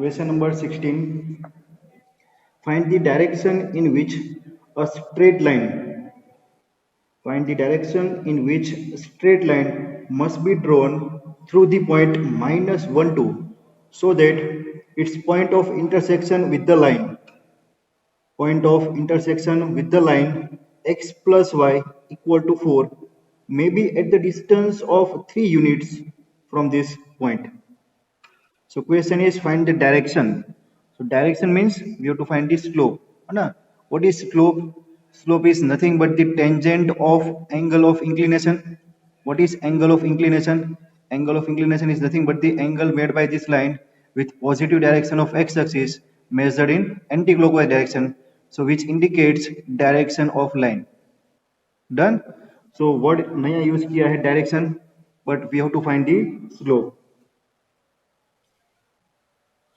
Question number 16. Find the direction in which a straight line find the direction in which a straight line must be drawn through the point minus 1 2 so that its point of intersection with the line x plus y equal to 4 may be at the distance of 3 units from this point. So question is find the direction. So direction means we have to find the slope. है ना? What is slope? Slope is nothing but the tangent of angle of inclination. What is angle of inclination? Angle of inclination is nothing but the angle made by this line with positive direction of x-axis measured in anti-clockwise direction. So which indicates direction of line. Done? So word नया use किया है direction, but we have to find the slope.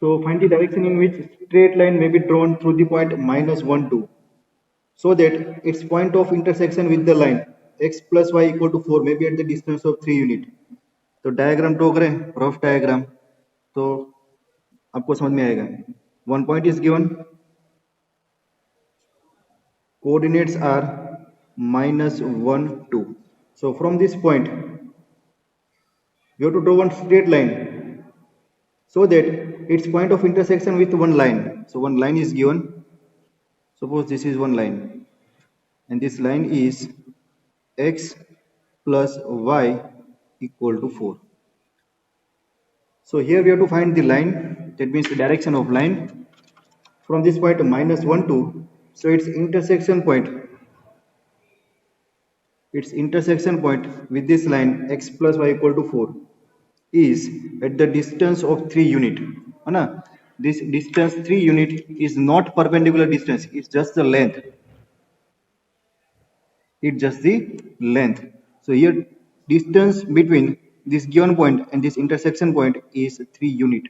So find the direction in which straight line may be drawn through the point minus 1 2 so that its point of intersection with the line x plus y equal to 4 may be at the distance of 3 unit. तो diagram draw करें rough diagram तो आपको समझ में आएगा. One point is given, coordinates are minus 1 2. So from this point we have to draw one straight line so that its point of intersection with one line. So one line is given. Suppose this is one line and this line is x plus y equal to 4. So here we have to find the line, that means the direction of line from this point minus 1 2. So its intersection point with this line x plus y equal to 4 is at the distance of 3 unit. This distance 3 unit is not perpendicular distance, it's just the length. So here distance between this given point and this intersection point is 3 unit.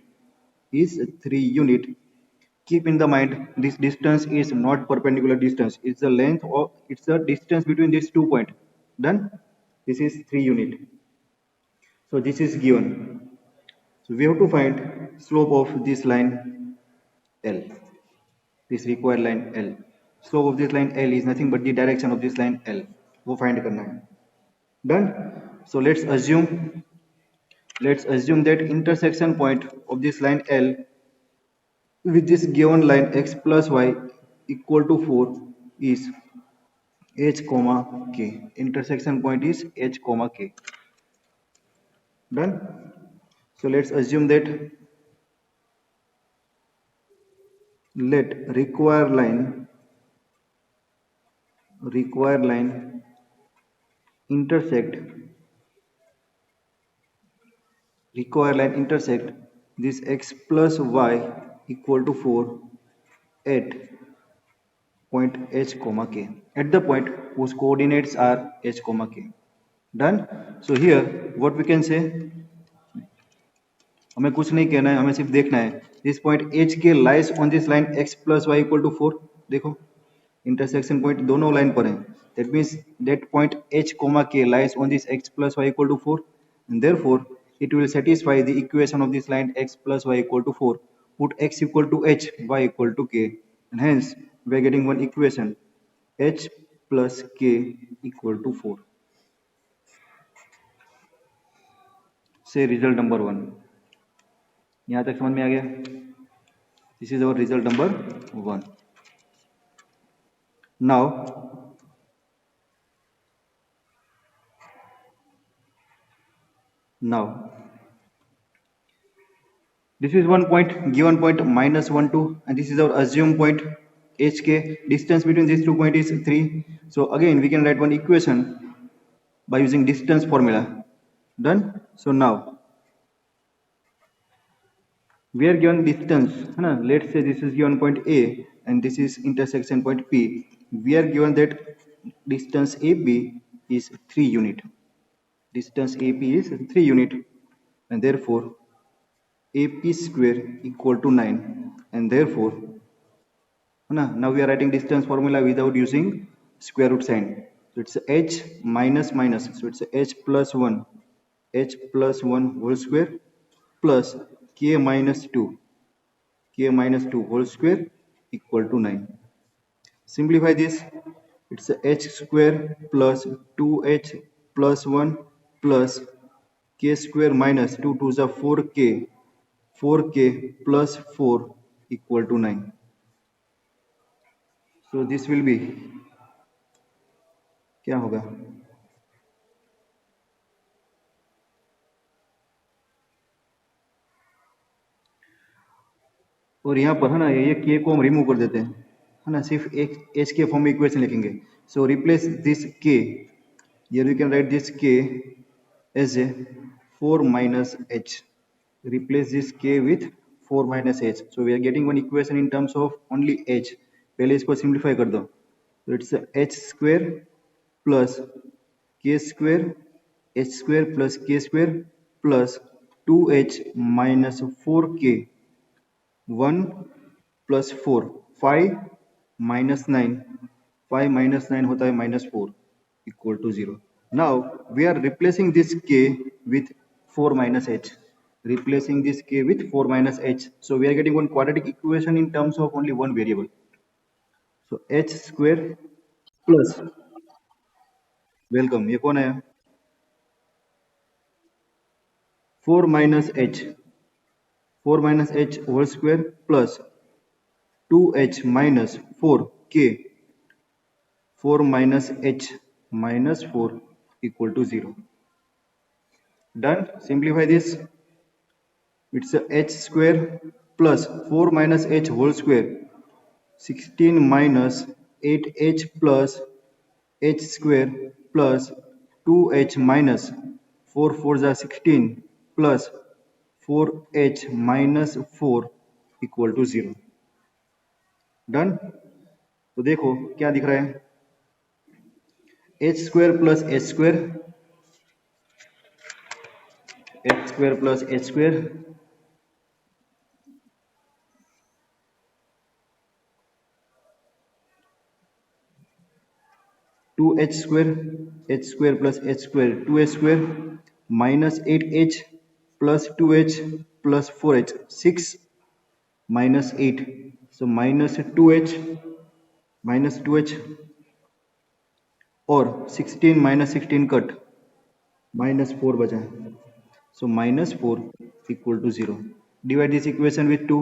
Keep in the mind this distance is not perpendicular distance, it's the distance between these 2 points. Done? This is 3 unit. So this is given. So we have to find slope of this line L, this required line L. Slope of this line L is nothing but the direction of this line L. वो find करना है. Done? So let's assume that intersection point of this line L with this given line x plus y equal to 4 is h comma k. Intersection point is h comma k. Done? So let's assume that let required line intersect this x plus y equal to 4 at point h comma k, at the point whose coordinates are h comma k. Done? So here what we can say, हमें कुछ नहीं कहना है, हमें सिर्फ देखना है this point h k lies on this line x plus y equal to 4. देखो intersection point दोनों लाइन पर हैं, that means that point h comma k lies on this x plus y equal to 4 and therefore it will satisfy the equation of this line x plus y equal to 4. Put x equal to h, y equal to k, and hence we are getting one equation h plus k equal to 4. Say result number 1. यहाँ तक समझ में आ गया? This is our result number 1. Now this is one point, given point minus 1 2, and this is our assumed point hk. Distance between these 2 points is 3. So again we can write one equation by using distance formula. Done? So now we are given distance, let's say this is given point A and this is intersection point P. We are given that distance AB is 3 unit. Distance AP is 3 unit and therefore AP square equal to 9, and therefore now we are writing distance formula without using square root sign. So it's h minus minus, so it's h plus 1 whole square plus k minus 2 k minus 2 whole square equal to 9. Simplify this. It's a h square plus 2h plus 1 plus k square minus 2 to the 4k plus 4 equal to 9. So this will be क्या होगा? और यहाँ पर है ना ये k को हम रिमूव कर देते हैं, है ना, सिर्फ एक h के फॉर्म में इक्वेशन लिखेंगे. सो replace this k, here we can write this k as a 4 minus h. Replace this k with 4 minus h. So we are getting one equation in terms of only h. पहले इसको simplify कर दो. So it's h square plus k square, h square plus k square plus 2h minus 4k 1 plus 4 5 minus 9 5 minus 9 होता है minus 4 equal to 0. Now we are replacing this k with 4 minus h. Replacing this k with 4 minus h. So we are getting one quadratic equation in terms of only one variable. So h square plus, welcome, ये कौन है? 4 minus h whole square plus 2h minus 4k 4 minus h minus 4 equal to 0. Done. Simplify this. It's a h square plus 4 minus h whole square 16 minus 8h plus h square plus 2h minus 4 4 are 16 plus 4h minus 4 equal to 0. Done. तो देखो क्या दिख रहा है, h square plus h square plus h square 2h square plus h square 2h square minus 8h plus 2h plus 4h 6 minus 8, so minus 2h और 16 minus 16 cut minus 4 बचा, so minus 4 equal to 0. Divide this equation with 2,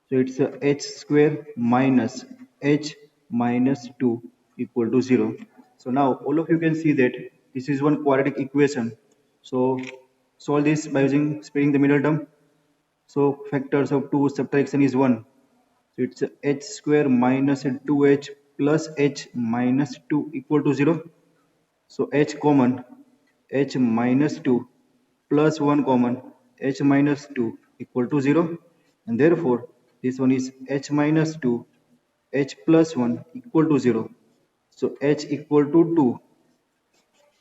so it's a h square minus h minus 2 equal to 0. So now all of you can see that this is one quadratic equation. So solve this by using splitting the middle term. So factors of 2 subtraction is 1. So it's h square minus 2h plus h minus 2 equal to 0. So h common, h minus 2 plus 1 common, h minus 2 equal to 0. And therefore this one is h minus 2 h plus 1 equal to 0. So h equal to 2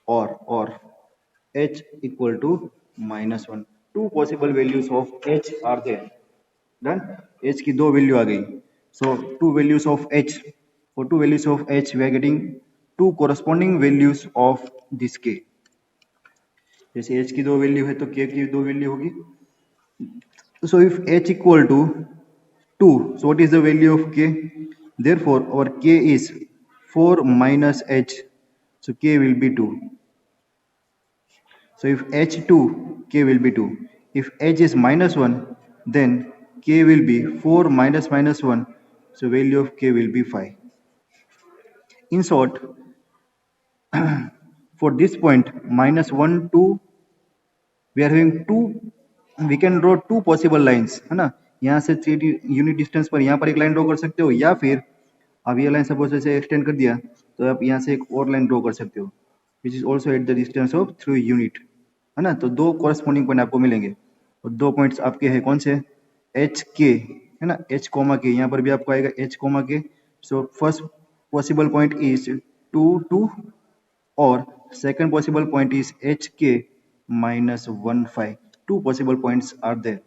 or h equal to minus 1. Two possible values of h are there. Done. h की दो value आ गई. So two values of h. For two values of h we are getting two corresponding values of this k. जैसे h की दो value है तो k की दो वैल्यू होगी. So if h equal to 2, so what is the value of k? Therefore our k is 4 minus h, so k will be 2. So if h2, k will be 2. If h is minus 1, then k will be 4 minus minus 1, so value of k will be 5. In short, for this point minus 1 2, we are having two, we can draw two possible lines, है ना. यहाँ से 3 unit distance पर यहाँ पर एक line draw कर सकते हो, या फिर अब ये लाइन सपोज ऐसे एक्सटेंड कर दिया तो आप यहाँ से एक और लाइन ड्रॉ कर सकते हो which is also at the distance of 3 unit, है ना. तो दो कॉरस्पॉन्डिंग पॉइंट आपको मिलेंगे और दो पॉइंट्स आपके हैं कौन से, एच के, है ना, एच कोमा के, यहाँ पर भी आपको आएगा एच कोमा के. So first possible point is 2 2 और second possible point is H के minus 1 5. Two possible points are there.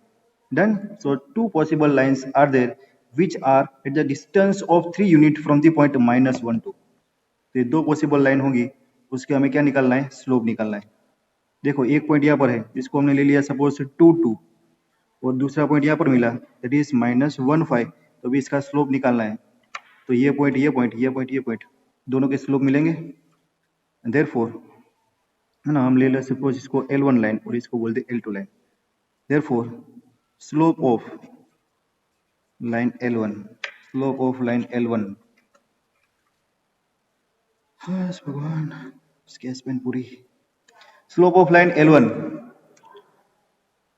Done. So two possible lines are there which are at the distance of 3 unit from the point minus 1 2. तो ये दो possible line होगी, उसके हमें क्या निकालना है, स्लोप निकालना है. देखो एक पॉइंट यहाँ पर है जिसको हमने ले लिया सपोज 2 2, और दूसरा पॉइंट यहाँ पर मिला, दैट इज -1 5। तो अभी इसका स्लोप निकालना है। तो ये पॉइंट, ये पॉइंट, ये पॉइंट, ये पॉइंट, दोनों के स्लोप मिलेंगे। देयरफॉर, है ना, हम ले लें सपोज इसको L1 लाइन और इसको बोलते L2 line. Therefore slope of line L1, slope of line L1, बस भगवान, स्केच पेन पूरी। स्लोप ऑफ लाइन L1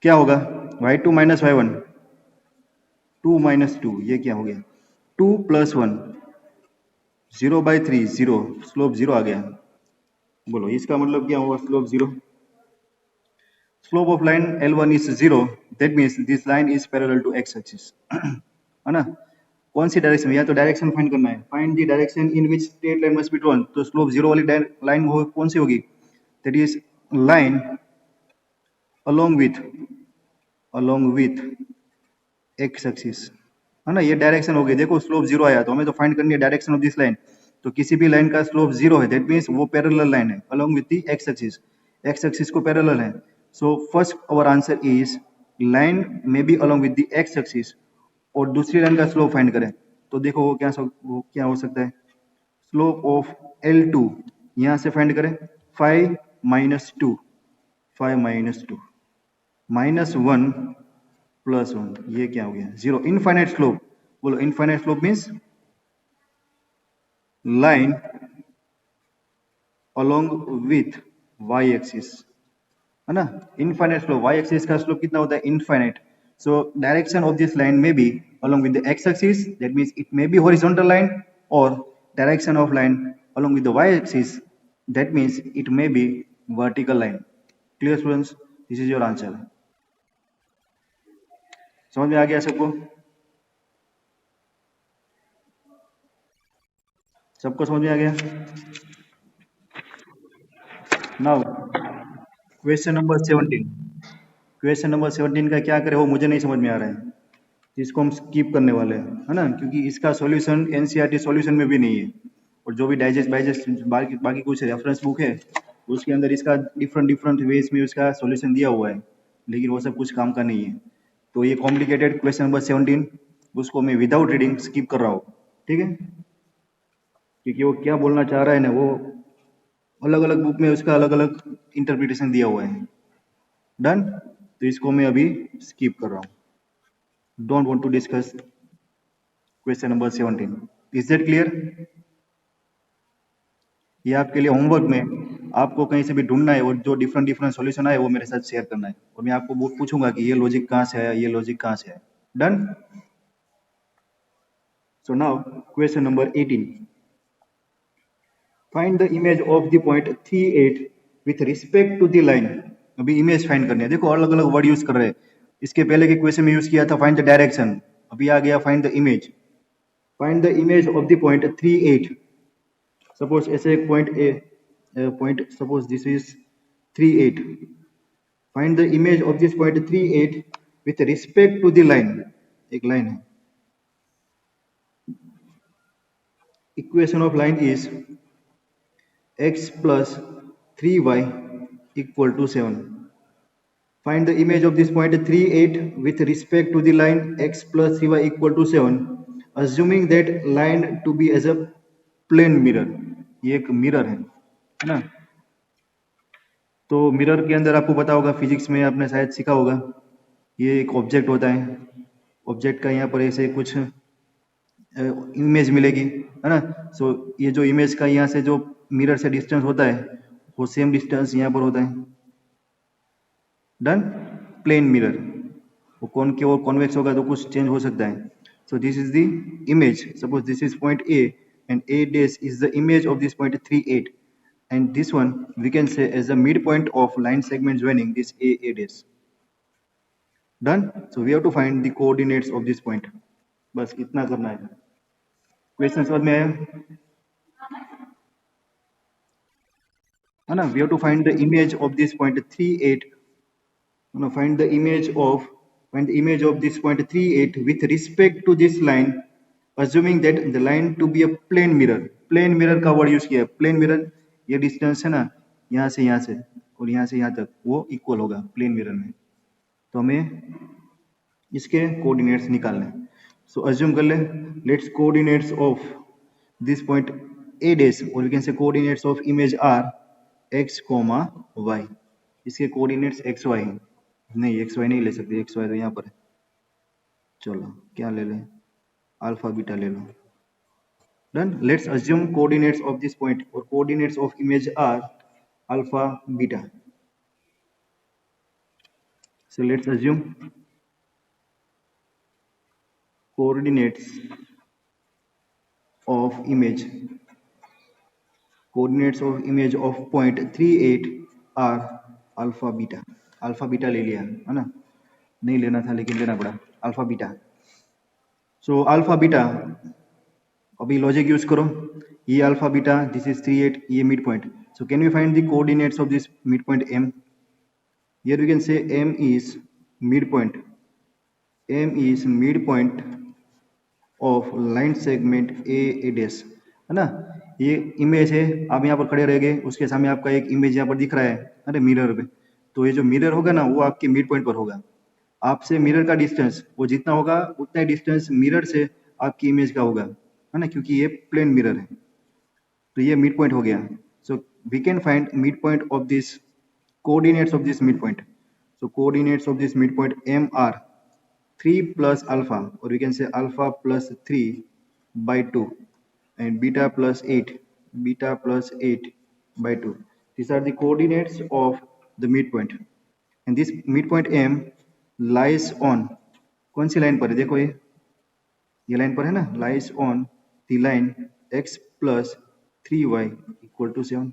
क्या होगा? y2 - y1, 2 - 2, ये क्या हो गया? 2 + 1, 0/3, 0, स्लोप 0 आ गया। बोलो इसका मतलब क्या होगा? Slope 0। Slope of line L1 is 0, that means this line is parallel to x axis, है ना? कौन सी डायरेक्शन में? या तो डायरेक्शन फाइंड करना है, find the direction in which straight line must be drawn. तो स्लोप 0 वाली लाइन वो कौन सी होगी? That is line along with x axis, है ना? ये डायरेक्शन हो गई। देखो स्लोप 0 आया, तो हमें तो फाइंड करनी है डायरेक्शन ऑफ दिस लाइन। तो किसी भी लाइन का स्लोप 0 है, दैट मीन्स वो पैरेलल लाइन है along with the x axis, x axis को पैरेलल है। So first hour answer is line may be along with the x axis, और दूसरी लाइन का स्लोप फाइंड करें। तो देखो वो क्या हो सकता है? स्लोप ऑफ L2 यहाँ से फाइंड करें, 5 - 2, 5 - 2, -1 + 1, ये क्या हो गया? 0। इनफाइनाइट स्लोप, बोलो infinite slope means line along with y axis, है ना? इनफाइनाइट स्लोप, y एक्सिस का स्लोप कितना होता है? Infinite. So direction of this line may be along with the x axis, that means it may be horizontal line, or direction of line along with the y axis, that means it may be vertical line. Clear students? This is your answer. समझ में आ गया सबको? सबको समझ में आ गया? Now question number 17। Question number 17 का क्या करें वो मुझे नहीं समझ में आ रहा है, इसको हम स्किप करने वाले हैं, है ना? क्योंकि इसका सॉल्यूशन एनसीईआरटी सॉल्यूशन में भी नहीं है, और जो भी डाइजेस्ट बाकी कुछ रेफरेंस बुक है उसके अंदर इसका डिफरेंट वेज में उसका सॉल्यूशन दिया हुआ है, लेकिन वो सब कुछ काम का नहीं है। तो ये कॉम्प्लिकेटेड क्वेश्चन नंबर 17, उसको मैं विदाउट रीडिंग स्किप कर रहा हूँ, ठीक है? क्योंकि वो क्या बोलना चाह रहा है ना, वो अलग अलग बुक में उसका अलग अलग इंटरप्रिटेशन दिया हुआ है। डन? तो इसको मैं अभी स्किप कर रहा हूँ। Don't want to discuss question number 17। Is that clear? ये आपके लिए होमवर्क में आपको कहीं से भी ढूंढना है, और जो डिफरेंट सॉल्यूशन आए वो मेरे साथ शेयर करना है, और मैं आपको पूछूंगा कि ये लॉजिक कहाँ से है, ये लॉजिक कहाँ से है। Done? So now question number 18। Find the image of the point 38 with respect to the line. अभी इमेज फाइंड करनी है। देखो अलग अलग वर्ड यूज कर रहे हैं। इसके पहले के क्वेश्चन में यूज किया था फाइंड द डायरेक्शन, अभी आ गया find the image. Find the image of the point 38। Suppose ऐसे एक point suppose this is 38। Find the image of this point 38 with respect to the line. एक लाइन है। Equation of line is x plus 3y equal to 7. Find the image of this point 38 with respect to the line x plus 3y equal to 7, assuming that line to be as a plane mirror. ये एक mirror है ना? तो mirror के अंदर आपको पता होगा, फिजिक्स में आपने शायद सीखा होगा, ये एक ऑब्जेक्ट होता है। ऑब्जेक्ट का यहाँ पर ऐसे कुछ इमेज मिलेगी, है ना? सो ये जो इमेज का यहाँ से जो मिरर से डिस्टेंस होता है वो सेम डिस्टेंस यहाँ पर होता है। डन? प्लेन मिरर, वो कॉनकेव और कॉन्वेक्स होगा तो कुछ चेंज हो सकता है। So this is the image. Suppose this is point A and a dash is the image of this point 38, and this one we can say as the midpoint of line segment joining this a dash. Done? So we have to find the coordinates of this point. बस इतना करना है। Question समझ में आया? है ना? We have to find the image of this point 38. No, find the image of this point 38 with respect to this line, assuming that the line to be a plane mirror. Plane mirror का word use किया। Plane mirror, ये distance है ना, यहाँ से और यहाँ से यहाँ तक, वो इक्वल होगा प्लेन मिरर में। तो हमें इसके कोऑर्डिनेट्स निकालने। सो अज्यूम कर ले, let's coordinates of this point A dash, और we can say coordinates of image are X comma Y. इसके कोऑर्डिनेट्स एक्स वाई हैं, नहीं एक्स वाई नहीं ले सकते, एक्स वाई तो यहाँ पर है। चलो क्या ले लें, अल्फा बीटा ले लो। Done. Let's assume coordinates of this point और coordinates of image are alpha beta. So let's assume coordinates of image of point 38 are alpha beta। Alpha beta ले लिया है ना, नहीं लेना था लेकिन लेना पड़ा, alpha beta. So alpha beta, अभी लॉजिक यूज करो, ये अल्फा बीटा, दिस इज 38, ये mid point. So can we find the coordinates of this mid point m? Here we can say m is midpoint, of line segment A dash, है ना। ये image है, आप यहाँ पर खड़े रह गए, उसके सामने आपका एक इमेज यहाँ पर दिख रहा है, अरे मिरर पे। तो ये जो मिरर होगा ना वो आपके मिड पॉइंट पर होगा। आपसे मिरर का डिस्टेंस वो जितना होगा उतना ही डिस्टेंस मिरर से आपकी इमेज का होगा, है ना, क्योंकि ये प्लेन मिरर है। तो ये मिड पॉइंट हो गया। So we can find mid point of this, coordinates of this mid point. So coordinates of this mid point m are 3 plus alpha, or we can say alpha plus 3 by 2, and beta plus 8 by 2. These are the coordinates of the midpoint, and this midpoint m lies on, कौन सी line पर है, देखो ये line पर है ना, lies on the line x plus 3y equal to 7।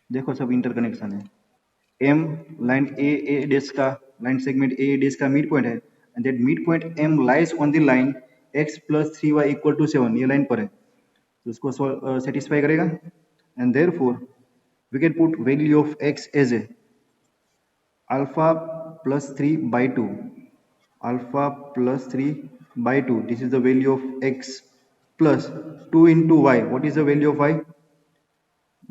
देखो सब इंटरकनेक्शन है। m लाइन ए डैश का, लाइन सेगमेंट ए डैश का मिड पॉइंट है, and that mid point m lies on the line x plus 3y equal to 7, ये line पर है, तो उसको सेटिस्फाई करेगा। And therefore we can put value of x as a alpha plus 3 by 2, alpha plus 3 by 2, this is the value of x plus 2 into y, what is the value of y,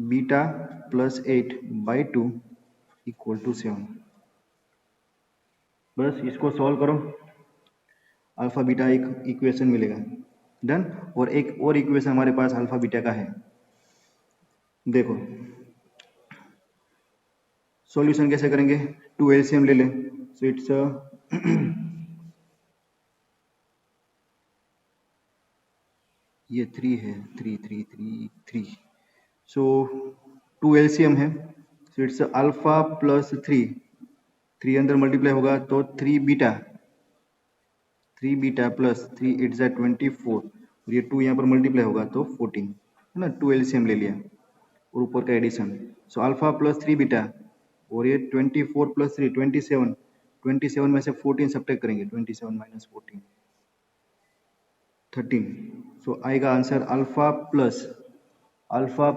beta plus 8 by 2 equal to 7। बस इसको solve करो, alpha beta एक equation मिलेगा। Done. और एक और equation हमारे पास alpha beta का है, देखो सॉल्यूशन कैसे करेंगे, 2 एलसीएम ले लें। सो इट्स ये 3 है, 3 3 3 3, सो 2 एलसीएम है। सो इट्स अल्फा प्लस 3 अंदर मल्टीप्लाई होगा तो 3 बीटा प्लस 3 इट्स 24, और ये 2 यहाँ पर मल्टीप्लाई होगा तो 14, है ना। 2 एलसीएम ले लिया और ऊपर का addition. So alpha plus 3 beta, और ये 24 प्लस 3 27 में से 14 सब्ट्रैक्ट करेंगे, 27 माइनस 14 13। सो आएगा आंसर अल्फा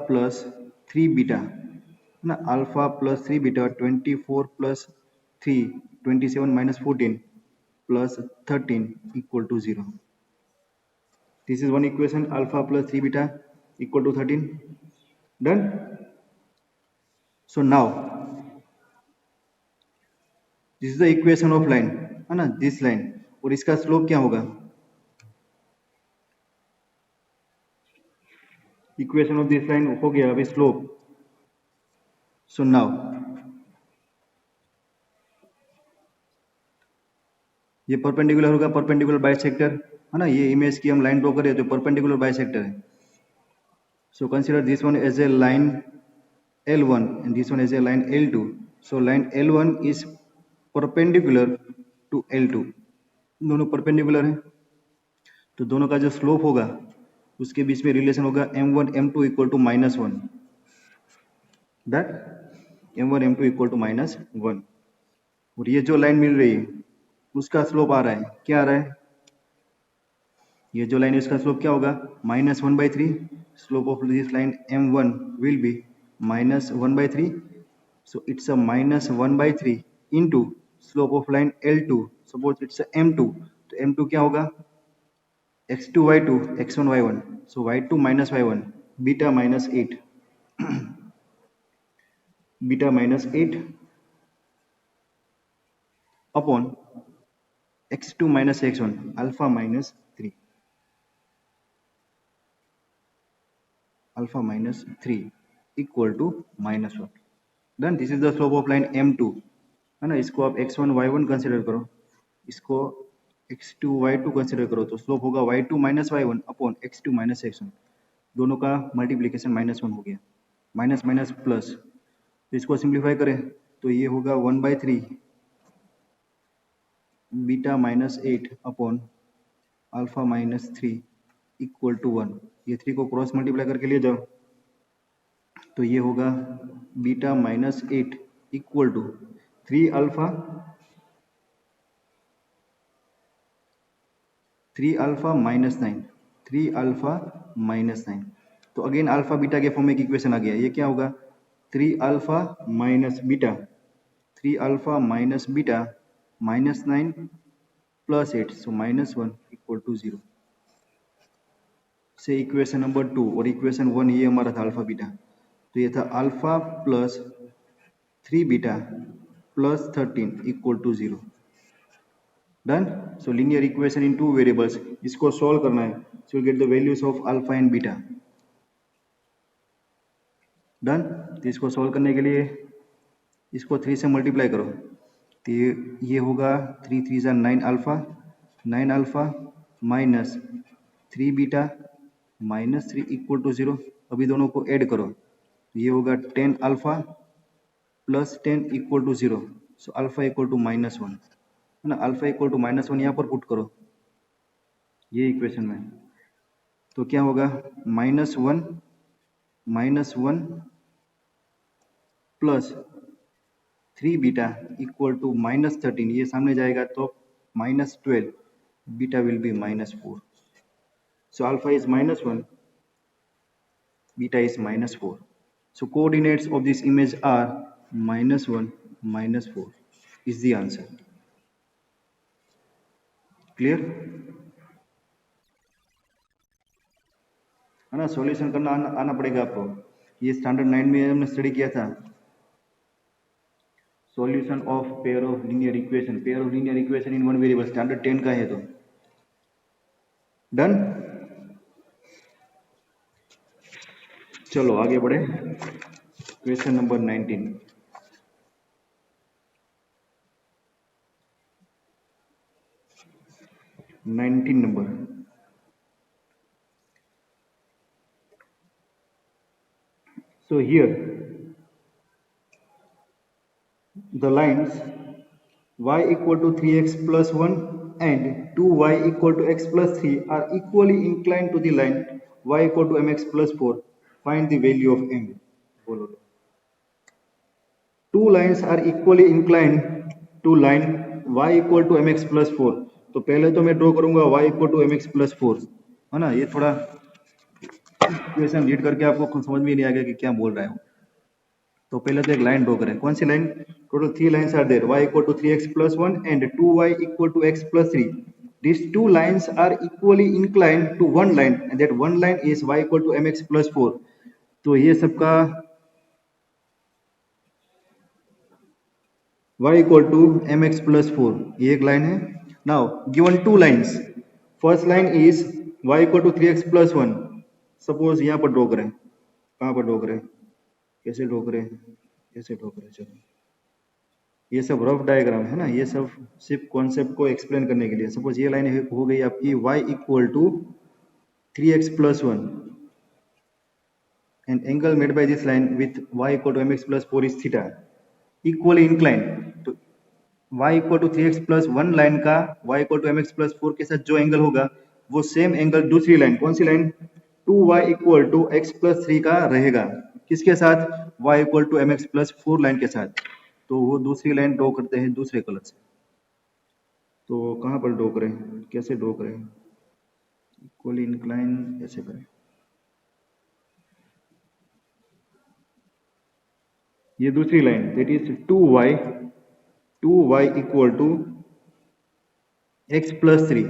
प्लस 3 बीटा, है ना, alpha plus 3 beta 24 plus 3 27 minus 14 plus 13 equal to 0। This is one equation, alpha plus 3 beta equal to 13। Done. So now this is the equation of line, है ना, this line, और इसका slope क्या होगा, equation of this line हो गया, अभी slope. So now ये परपेंडिकुलर होगा, परपेंडिकुलर बाइसेक्टर, है ना, ये इमेज की हम लाइन ड्रॉ करें तो परपेंडिकुलर बाइसेक्टर है। So consider this one as a line L1 and this one is a line L2. So line L1 is perpendicular to L2, दोनों परपेंडिकुलर है, तो दोनों का जो स्लोप होगा उसके बीच में रिलेशन होगा m1 m2 equal to -1, that m1 m2 equal to -1। और ये जो लाइन मिल रही है उसका स्लोप आ रहा है, क्या आ रहा है, ये जो लाइन है इसका स्लोप क्या होगा, -1/3। Slope of this line m1 will be -1/3, so it's a -1/3 into slope of line L2, suppose it's a m2, तो m2 क्या होगा, x2 y2 x1 y1, so y2 minus y1 beta minus 8 beta minus 8 upon x2 minus x1 alpha minus 3 equal to -1. Then this is the slope of line m2 है ना. इसको आप x1 y1 consider करो, इसको x2 y2 consider करो, तो slope होगा y2 minus y1 upon x2 minus x1. दोनों का मल्टीप्लीकेशन -1 हो गया, माइनस माइनस प्लस. तो इसको सिंप्लीफाई करें तो ये होगा 1/3 beta minus 8 upon alpha minus 3 equal to 1. ये 3 को क्रॉस मल्टीप्लाई करके ले जाओ तो ये होगा beta minus 8 equal to 3 alpha 3 alpha तो अगेन अल्फा बीटा के फॉर्म में एक इक्वेशन आ गया. ये क्या होगा 3 alpha minus beta -9 plus 8 so -1 equal to 0 से इक्वेशन नंबर 2. और इक्वेशन 1 ये हमारा था अल्फा बीटा, तो ये था alpha plus 3 beta plus 13 equal to 0. Done. So linear equation in 2 variables, इसको सॉल्व करना है. So get the values of alpha and beta. Done. तो इसको सॉल्व करने के लिए इसको 3 से मल्टीप्लाई करो तो ये होगा 3 3 जा 9 alpha minus 3 beta -3 equal to 0. अभी दोनों को ऐड करो तो ये होगा 10 alpha plus 10 equal to 0. So alpha equal to -1 है ना. अल्फा इक्वल टू -1 यहाँ पर पुट करो ये इक्वेशन में, तो क्या होगा -1 प्लस 3 बीटा इक्वल टू -13. ये सामने जाएगा तो -12 beta will be -4. So alpha is -1, beta is -4. So coordinates of this image are -1, -4 is the answer. Clear? है ना. सॉल्यूशन करना आना पड़ेगा आपको. ये स्टैंडर्ड 9 में हमने स्टडी किया था. Solution of pair of linear equation in one variable, standard 10 का है. तो डन. चलो आगे बढ़े. Question number 19. number. So here the lines y equal to 3x plus 1 and 2y equal to x plus 3 are equally inclined to the line y equal to mx plus 4. Find the value of m. Two lines are equally inclined to line y equal to mx plus 4. तो पहले तो मैं draw करूंगा y equal to mx plus 4 है ना. ये थोड़ा equation read करके आपको खुद समझ में नहीं आ गया कि क्या बोल रहा है. तो पहले तो एक लाइन ड्रॉ करें. कौन सी line? Total 3 lines are there. y equal to 3x plus 1 and 2y equal to x plus 3. These two lines are equally inclined to one line and that one line is y equal to mx plus 4. तो ये सबका y equal to mx plus 4 ये एक line है. Now given two lines, first line is y equal to 3x plus 1. Suppose यहाँ पर draw करें. कहाँ पर ड्रॉ करें? कैसे ड्रॉ करें? चलो ये सब रफ डायग्राम है ना. ये सब सिर्फ कॉन्सेप्ट को एक्सप्लेन करने के लिए. सपोज ये लाइन हो गई आपकी y equal to 3x plus 1 and angle made by this line with y equal to mx plus 4 is theta equally inclined. तो y equal to 3x plus 1 line का y equal to mx plus 4 के साथ जो angle होगा वो same angle दूसरी line, कौन सी line? 2y equal to x plus 3 का रहेगा. किसके साथ? y equal to mx plus 4 line के साथ. तो वो दूसरी लाइन ड्रॉ करते हैं दूसरे कलर से. तो कहाँ पर ड्रॉ करें? कैसे ड्रॉ करें? इक्वली इंक्लाइन ऐसे करें. ये दूसरी line that is 2y equal to x plus 3.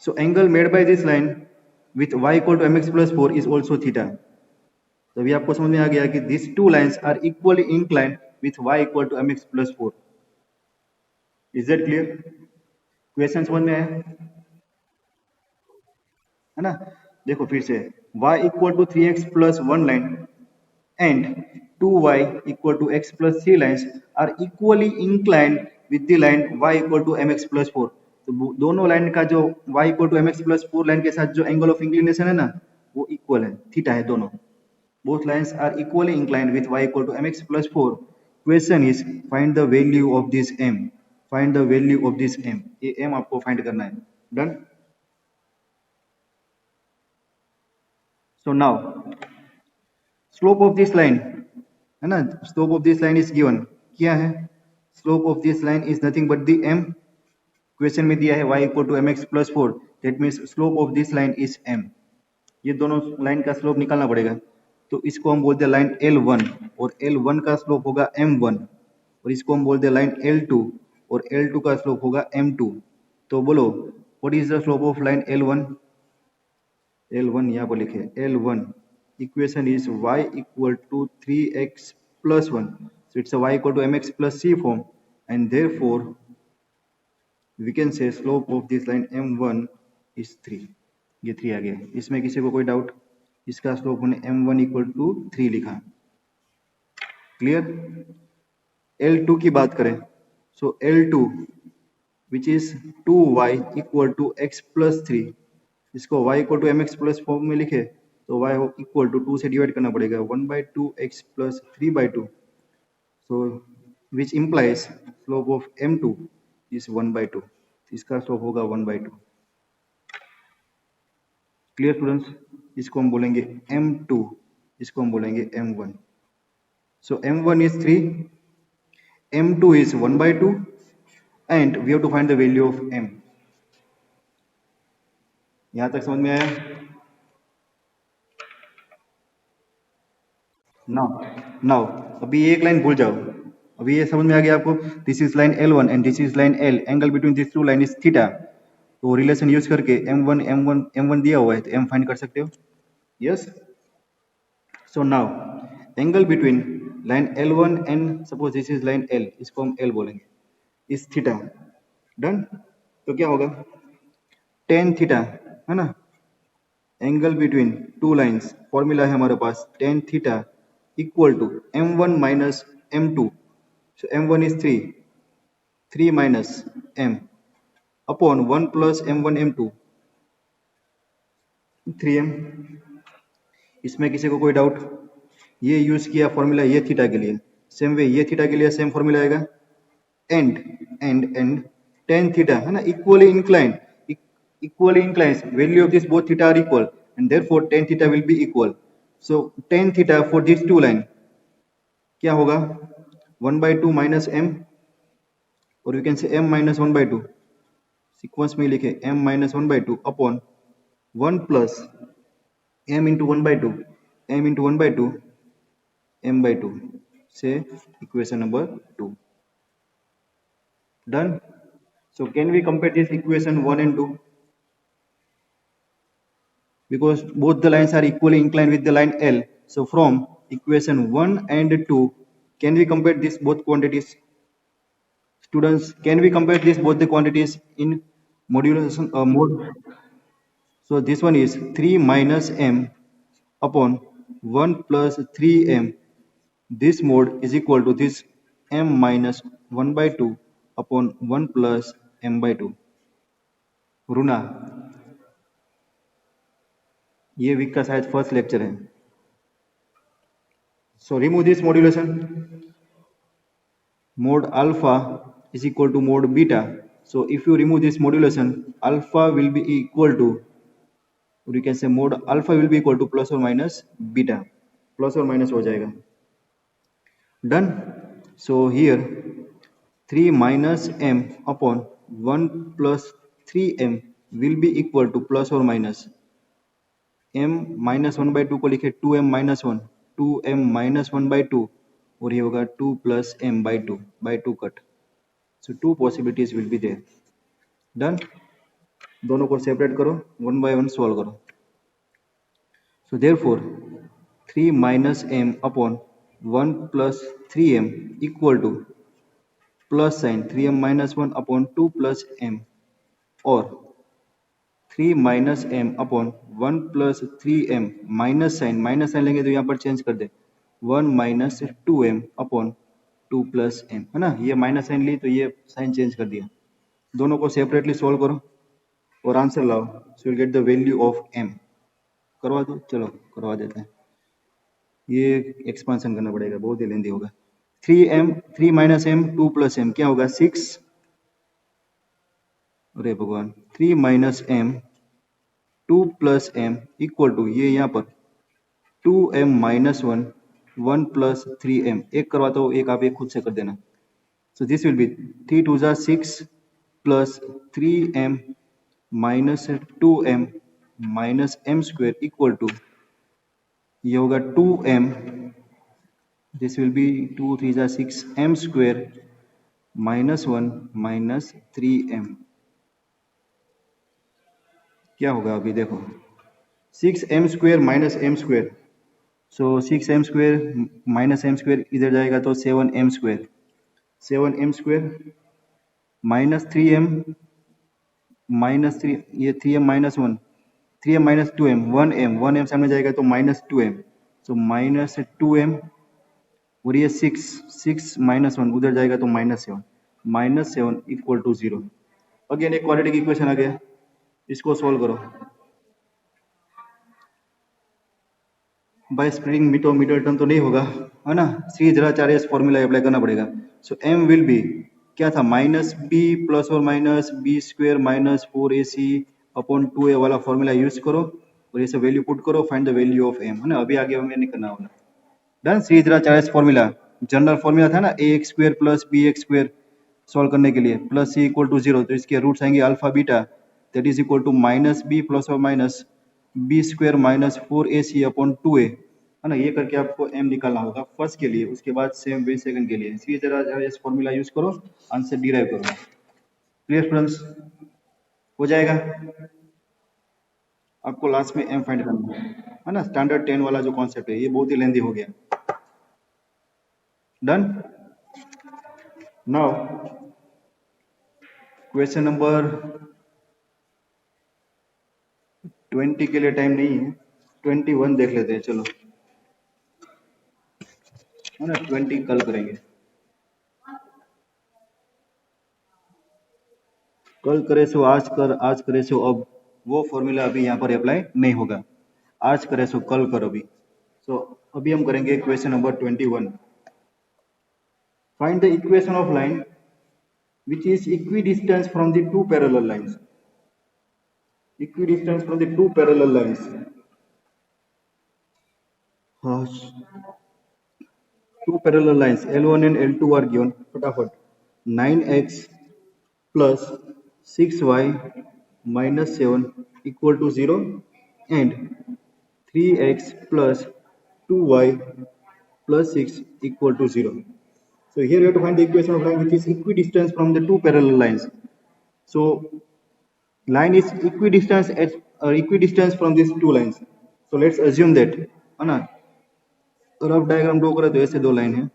So angle made by this line with y equal to mx plus 4 is also theta. तो अभी आपको समझ में आ गया कि these two lines are equally inclined with y equal to mx plus 4. Is that clear? Question समझ में आया है ना? देखो फिर से y equal to 3x plus 1 line and 2y equal to x plus 3 lines are equally inclined with the line y equal to mx plus 4. तो दोनों लाइन का जो y equal to mx plus 4 line के साथ जो angle of inclination है ना वो इक्वल है, थीटा है दोनों. Both lines are equally inclined with y equal to mx plus 4. Question is find the value of this m. Find the value of this m. ये m आपको find करना है. Done? So now slope of this line है ना, slope of this line is given. क्या है? Slope of this line is nothing but the m. Question में दिया है y equal to mx plus 4. That means slope of this line is m. ये दोनों line का स्लोप निकालना पड़ेगा. तो इसको हम बोलते हैं लाइन L1 और L1 का स्लोप होगा m1 और इसको हम बोलते हैं लाइन L2 और L2 का स्लोप होगा m2. तो बोलो what is the slope of line L1? L1 यहाँ पर लिखे L1 equation is y equal to 3x plus 1. So it's a y equal to mx plus c form and therefore we can say slope of this line m1 is 3. ये 3 आ गया. इसमें किसी को कोई doubt? इसका स्लोप हमने m1 equal to 3 लिखा. Clear? L2 की बात करें so L2 which is 2y equal to x plus 3. इसको y equal to mx plus form में लिखे तो y इक्वल टू 2 से डिवाइड करना पड़ेगा 1/2 x plus 3/2. So which implies slope of m2 is 1/2. इसका स्लोप होगा 1/2. Clear students? इसको हम बोलेंगे m2, इसको हम बोलेंगे m1. So m1 is 3, m2 is 1/2 and we have to find the value of m. यहां तक समझ में आया? नाउ अभी एक लाइन भूल जाओ. अभी ये समझ में आ गया आपको? This is line L1 and this is line L. Angle between this two line is theta. तो रिलेशन यूज करके m1 दिया हुआ है तो m फाइंड कर सकते हो. Yes. So now angle between line L1 and suppose this is line L, इसको हम L बोलेंगे, इज थीटा. डन. तो क्या होगा? tan थीटा है ना. Angle between two lines formula है हमारे पास tan theta equal to m1 minus m2. So m1 is 3 minus m upon 1 plus m1 m2 3m. इसमें किसी को कोई डाउट? ये यूज किया फॉर्मूला ये थीटा के लिए, सेम वे ये थीटा के लिए सेम फॉर्मूला आएगा. एंड tan थीटा है ना equally inclined. Value of this both theta are equal and therefore tan theta will be equal. So tan theta for this two line क्या होगा? 1/2 minus m और we can say m minus 1/2. Sequence में लिखे m minus 1/2 upon 1 plus m into 1/2 m into 1/2 m/2 से equation number 2. Done. So can we compare this equation 1 and 2? Because both the lines are equally inclined with the line L. So from equation 1 and 2, can we compare these both quantities? Students, can we compare these both the quantities in modulation mode? So this one is 3 minus m upon 1 plus 3m. This mode is equal to this m minus 1/2 upon 1 plus m/2. रुना, ये week का शायद first lecture है. So remove this modulation. Mode alpha is equal to mode beta. So if you remove this modulation, alpha will be equal to, or you can say mode alpha will be equal to plus or minus beta. Plus or minus हो जाएगा. Done. So here 3 minus m upon 1 plus 3m will be equal to plus or minus m minus 1/2 को लिखे 2m minus 1, 2m minus 1/2 और ये होगा 2 plus m by 2 cut. So two possibilities will be there. Done. दोनों को separate करो, 1 by 1 solve करो. So therefore 3 minus m upon 1 plus 3m equal to plus sign 3m minus 1 upon 2 plus m. और 3 minus m upon 1 plus 3m minus sign लेंगे तो यहाँ पर change कर दे 1 minus 2m upon 2 plus m, है ना। ये माइनस साइन ली तो ये साइन चेंज कर दिया। दोनों को सेपरेटली सोल्व करो और आंसर लाओ, so will get the value of m। करवा दो, चलो करवा देते हैं। ये एक्सपांशन करना पड़ेगा, बहुत ही लेंदी होगा। 3 माइनस एम 2 प्लस एम क्या होगा 6। अरे भगवान, 3 minus m 2 plus m equal to ये यहाँ पर 2m माइनस 1 1 प्लस 3m। एक करवाता हूँ, एक आप एक खुद से कर देना। सो दिस विल बी 3 2 जा 6 plus 3m minus 2m minus m square equal to ये होगा 2m। दिस विल बी 2 3 जा 6 m square minus 1 minus 3m। क्या होगा अभी देखो, 6m square minus m square, so 6m square minus m square इधर जाएगा तो 7m square, 7m square minus 3m minus 3, ये 3m minus 1, 3m minus 2m 1m सामने जाएगा तो minus 2m, so minus 2m और ये 6 माइनस 1 उधर जाएगा तो माइनस 7 इक्वल टू 0। अगेन एक क्वाड्रेटिक इक्वेशन आ गया, इसको सॉल्व करो बाय स्प्लिटिंग मिडल टर्म तो नहीं होगा, है ना। श्रीधराचार्य फॉर्मूला अप्लाई करना पड़ेगा। सो m विल बी क्या था माइनस बी प्लस और minus B square minus 4ac upon 2a वाला फॉर्मूला यूज करो और ये सब वैल्यू पुट करो, find the value of m, है ना। अभी आगे हमें नहीं करना होगा। Done. Shridharacharya formula general formula था ना, ax square plus bx square solve करने के लिए प्लस c इक्वल टू 0, तो इसके रूट्स आएंगे alpha beta, that is equal to minus B plus और minus B square minus 4ac upon 2a, है ना। ये करके आपको m निकालना होगा फर्स्ट के लिए, उसके बाद सेम वे सेकंड के लिए। इसी तरह इस फॉर्मूला यूज करो, आंसर डिराइव करो। क्लियर स्टूडेंट्स, हो जाएगा। आपको लास्ट में m फाइंड करना है ना। स्टैंडर्ड 10 वाला जो कॉन्सेप्ट है ये बहुत ही लेंदी हो गया। डन। नाउ क्वेश्चन नंबर 20 के लिए टाइम नहीं है, 21 देख लेते हैं चलो, है ना। 20 कल करेंगे, कल करे सो आज कर, आज करे सो अब, वो फॉर्मूला अभी यहाँ पर अप्लाई नहीं होगा। आज करे सो कल कर अभी। सो अभी हम करेंगे question number 21। Find the equation of line which is equidistant from the two parallel lines. Equidistant from the two parallel lines. Two parallel lines L1 and L2 are given. फटाफट 9x plus 6y minus 7 equal to 0 and 3x plus 2y plus 6 equal to 0. So here we have to find the equation of line which is equidistant from the two parallel lines. So line is equidistant from these two lines. So let's assume that, है ना, rough diagram draw करें तो ऐसे दो line है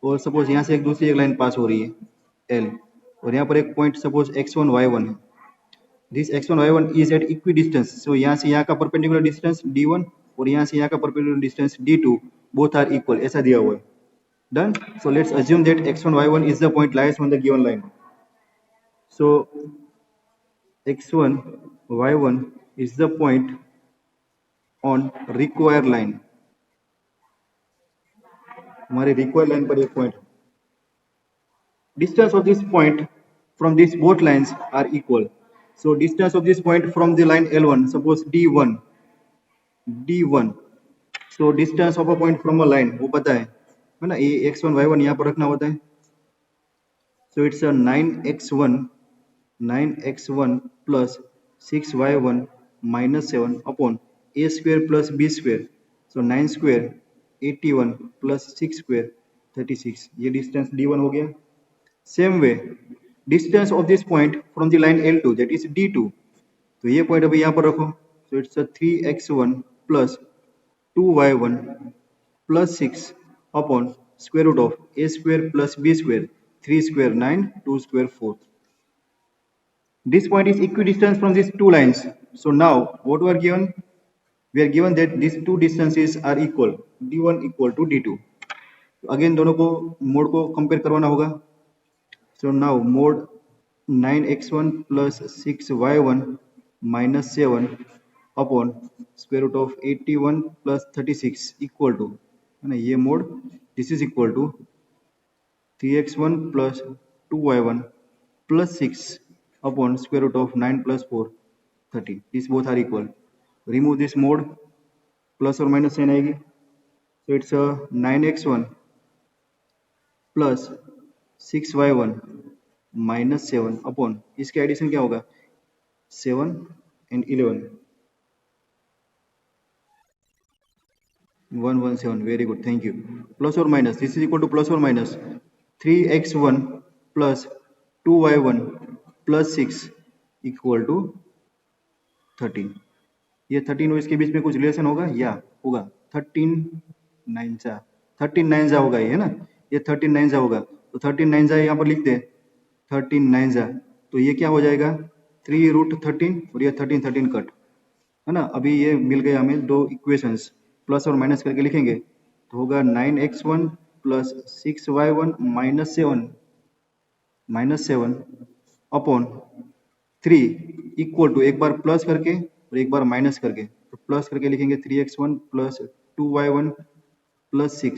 और suppose यहाँ से एक दूसरी एक लाइन पास हो रही है L और यहाँ पर एक पॉइंट सपोज x1 y1 है। This x1 y1 is at equidistance, so यहाँ से यहाँ का परपेंडिकुलर डिस्टेंस d1 और यहाँ से यहाँ का perpendicular distance d2 both are equal, ऐसा दिया हुआ है। Done. So let's assume that x1 y1 is the point lies on the given line. So x1 y1 is the point on required line. हमारे required line पर एक point, distance of this point from these both lines are equal. So distance of this point from the line L1, suppose d1, so distance of a point from a line वो पता है ना, ये x1 y1 यहाँ पर रखना होता है। So it's a 9x1 plus 6y1 minus 7 upon a square plus b square. So 9 square 81 plus 6 square 36, ये distance d1 हो गया। Same way distance of this point from the line L2, that is d2, तो ये point अभी यहाँ पर रखो। So it's a 3x1 plus 2y1 plus 6 upon square root of a square plus b square, 3 square 9, 2 square 4, This point is equidistant from these two lines. So now what we are given? We are given that these two distances are equal, d1 equal to d2. Again दोनों को mode को compare करवाना होगा. So now mod 9x1 plus 6y1 minus 7 upon square root of 81 plus 36 equal to, है ना, ये mod, this is equal to 3x1 plus 2y1 plus 6 upon square root of 9 plus 4 30. These both are equal. Remove this mod, plus or minus sign आएगी. So it's a 9x1 plus 6y1 minus 7 upon, इसके addition क्या होगा, 7 and 11, 117. Very good, thank you. Plus or minus, this is equal to plus or minus 3x1 plus 2y1 plus 6 equal to 13. ये 13 और इसके बीच में कुछ relation होगा, या होगा 13 9 जा होगा, ये है ना, ये 13 9 जा होगा. तो 13 9 जा यहाँ पर लिखते हैं, 13 9 जा, तो ये क्या हो जाएगा 3 रूट 13 और ये 13 13 कट, है ना. अभी ये मिल गए हमें दो इक्वेशंस, प्लस और माइनस करके लिखेंगे तो होगा 9x1 plus 6y1 minus 7 upon 3 equal to, एक बार प्लस करके और एक बार माइनस करके, तो प्लस करके लिखेंगे 3x1 प्लस 2y1 प्लस 6